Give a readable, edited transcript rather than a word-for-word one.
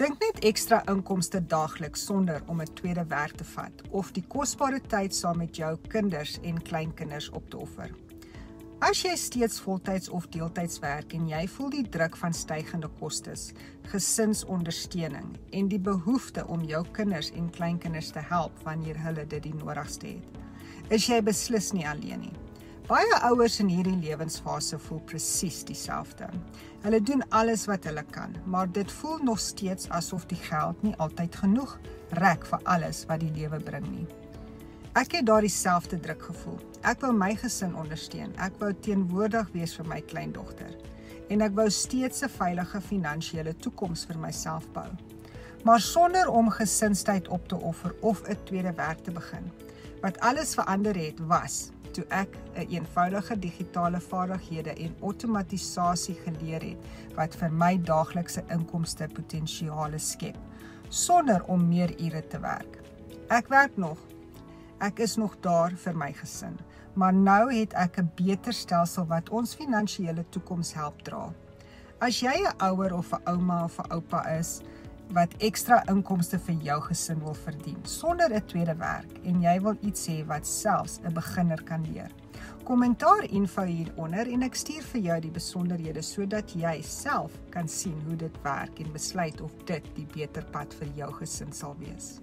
Dink net ekstra inkomste daagliks sonder om 'n tweede werk te vat of die kosbare tyd saam met jou kinders en kleinkinders op te offer. As jy steeds voltyds of deeltyds werk en jy voel die druk van stygende kostes, gesinsondersteuning en die behoefte om jou kinders en kleinkinders te help wanneer hulle dit die nodigste het, is jy beslis nie alleen nie. Baie ouers in hierdie lewensfase voel presies dieselfde. Hulle doen alles wat hulle kan, maar dit voel nog steeds asof die geld nie altyd genoeg rek vir alles wat die lewe bring nie. Ek het daardie selfde druk gevoel. Ek wou my gesin ondersteun, ek wou teenwoordig wees vir my kleindogter en ek wou steeds 'n veilige finansiële toekoms vir myself bou. Maar sonder om gesinstyd op te offer of 'n tweede werk te begin. Wat alles verander het was toe ek 'n eenvoudige digitale vaardighede en outomatisasie geleer het wat vir my daaglikse inkomste potensiale skep, sonder om meer ure te werk. Ek werk nog. Ek is nog daar vir my gesin, maar nou het ek 'n beter stelsel wat ons finansiële toekoms help dra. As jy 'n ouer of 'n ouma of 'n oupa is, wat ekstra inkomste vir jou gesin wil verdien, sonder 'n tweede werk, en jy wil iets hê wat selfs 'n beginner kan leer. Kommentaar info hieronder en ek stuur vir jou die besonderhede sodat jy self kan sien hoe dit werk en besluit of dit die beter pad vir jou gesin sal wees.